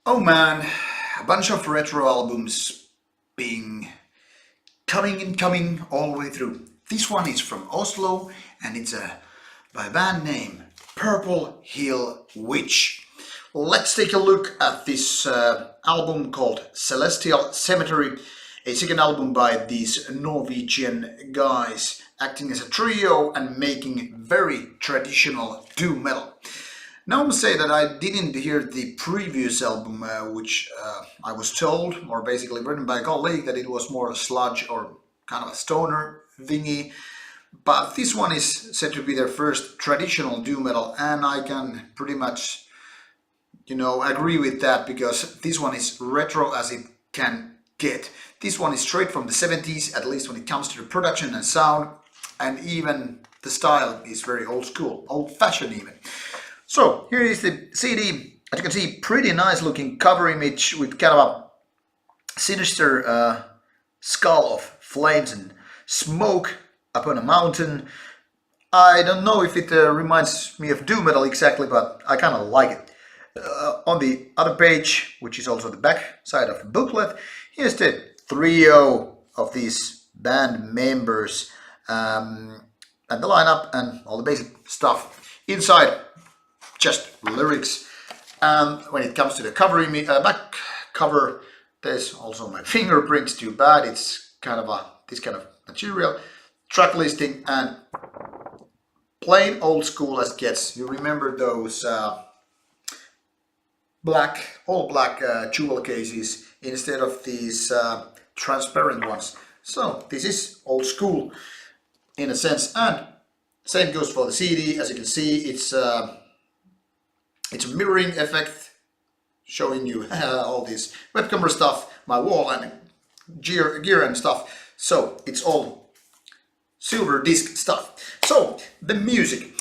Oh man, a bunch of retro albums being coming and coming all the way through. This one is from Oslo and it's by a band name Purple Hill Witch. Let's take a look at this album called Celestial Cemetery, a second album by these Norwegian guys acting as a trio and making very traditional doom metal. Now I must say that I didn't hear the previous album, which I was told, or basically written by a colleague, that it was more sludge or kind of a stoner thingy. But this one is said to be their first traditional doom metal, and I can pretty much, agree with that because this one is retro as it can get. This one is straight from the 70s, at least when it comes to the production and sound, and even the style is very old school, old-fashioned even. So here is the CD. As you can see, pretty nice looking cover image with kind of a sinister skull of flames and smoke upon a mountain. I don't know if it reminds me of doom metal exactly, but I kind of like it. On the other page, which is also the back side of the booklet, here's the trio of these band members and the lineup and all the basic stuff. Inside, just lyrics. And when it comes to the back cover, there's also my fingerprints. Too bad it's kind of this kind of material. Track listing and plain old school as gets. You remember those all black jewel cases instead of these transparent ones. So this is old school in a sense, and same goes for the CD. As you can see, it's a mirroring effect showing you all this web camera stuff, my wall and gear and stuff. So it's all silver disc stuff. So the music.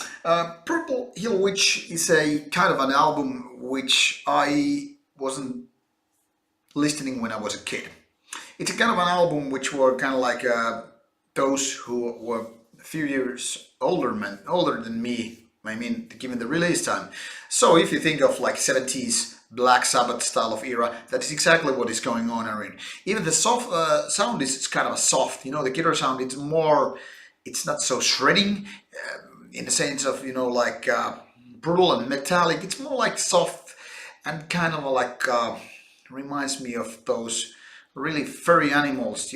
Purple Hill Witch is a kind of an album which I wasn't listening when I was a kid. It's a kind of an album which were kind of like those who were a few years older than me. I mean, given the release time. So if you think of like 70s Black Sabbath style of era, that is exactly what is going on, Erin. Even the soft sound is kind of a soft, the guitar sound, it's not so shredding in the sense of, brutal and metallic. It's more like soft and kind of like, reminds me of those really furry animals,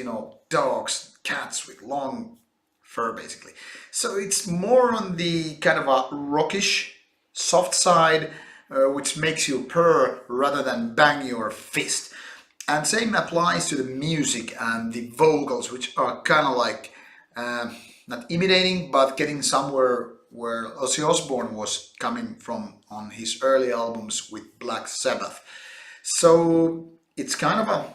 dogs, cats with long fur basically. So it's more on the kind of a rockish, soft side, which makes you purr rather than bang your fist. And same applies to the music and the vocals, which are kind of like not imitating, but getting somewhere where Ozzy Osbourne was coming from on his early albums with Black Sabbath. So it's kind of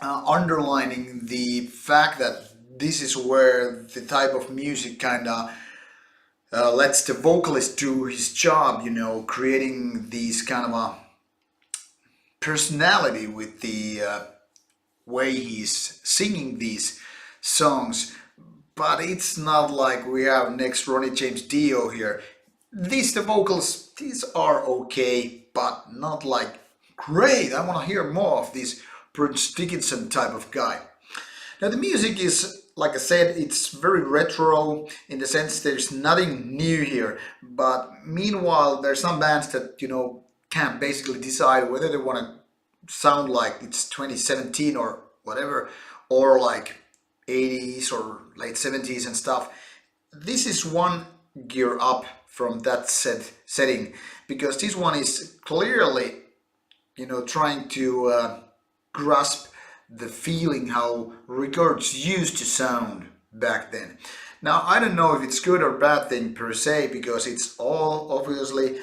underlining the fact that this is where the type of music kind of lets the vocalist do his job, creating these kind of a personality with the way he's singing these songs. But it's not like we have next Ronnie James Dio here. The vocals, these are okay, but not like great. I want to hear more of this Bruce Dickinson type of guy. Now the music is, like I said, it's very retro in the sense there's nothing new here. But meanwhile, there's some bands that, can't basically decide whether they want to sound like it's 2017 or whatever, or like 80s or late 70s and stuff. This is one gear up from that setting, because this one is clearly, trying to grasp the feeling how records used to sound back then. Now, I don't know if it's good or bad thing per se, because it's all obviously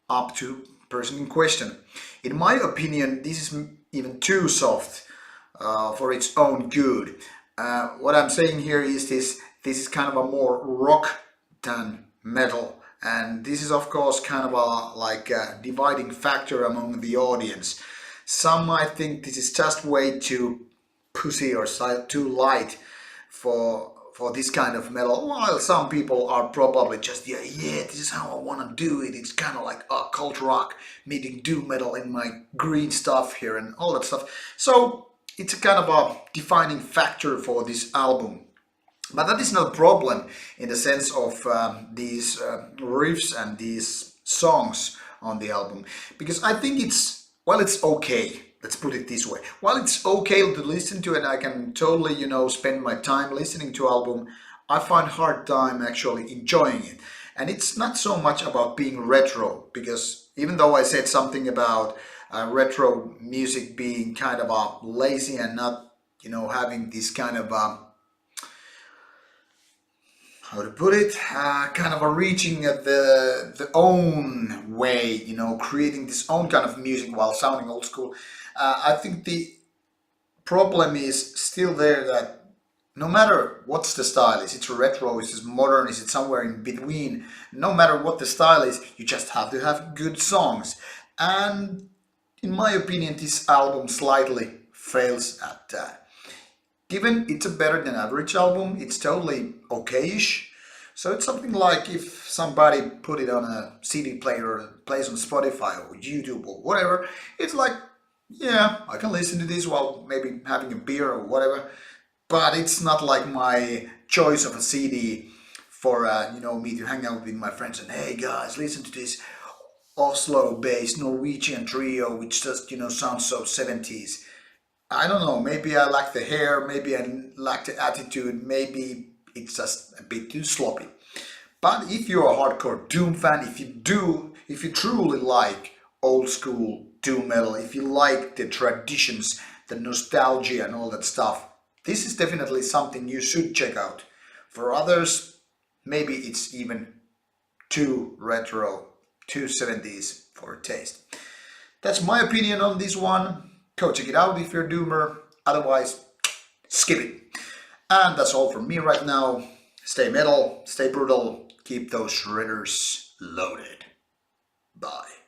up to person in question. In my opinion, this is even too soft for its own good. What I'm saying here is this is kind of a more rock than metal, and this is of course kind of a dividing factor among the audience. Some might think this is just way too pussy or too light for for this kind of metal, while some people are probably just, yeah, this is how I want to do it. It's kind of like cult rock meeting doom metal in my green stuff here and all that stuff. So it's a kind of a defining factor for this album. But that is no problem in the sense of these riffs and these songs on the album, because I think it's, well, it's okay. Let's put it this way. While it's okay to listen to it, I can totally, spend my time listening to album, I find hard time actually enjoying it. And it's not so much about being retro, because even though I said something about retro music being kind of lazy and not, having this kind of how to put it, kind of a reaching at the own way, creating this own kind of music while sounding old school. I think the problem is still there, that no matter what's the style is it retro, is it modern, is it somewhere in between, no matter what the style is, you just have to have good songs. And in my opinion, this album slightly fails at that. Given it's a better than average album, it's totally okayish. So it's something like if somebody put it on a CD player or plays on Spotify or YouTube or whatever, it's like, yeah, I can listen to this while maybe having a beer or whatever. But it's not like my choice of a CD for me to hang out with my friends and, hey guys, listen to this Oslo-based Norwegian trio which just sounds so 70s. I don't know, maybe I lack the hair, maybe I lack the attitude, maybe it's just a bit too sloppy. But if you're a hardcore Doom fan, if you truly like old school Doom metal, if you like the traditions, the nostalgia and all that stuff, this is definitely something you should check out. For others, maybe it's even too retro, too 70s for a taste. That's my opinion on this one. Go check it out if you're a doomer, otherwise skip it. And that's all from me right now. Stay metal, stay brutal, keep those shredders loaded. Bye.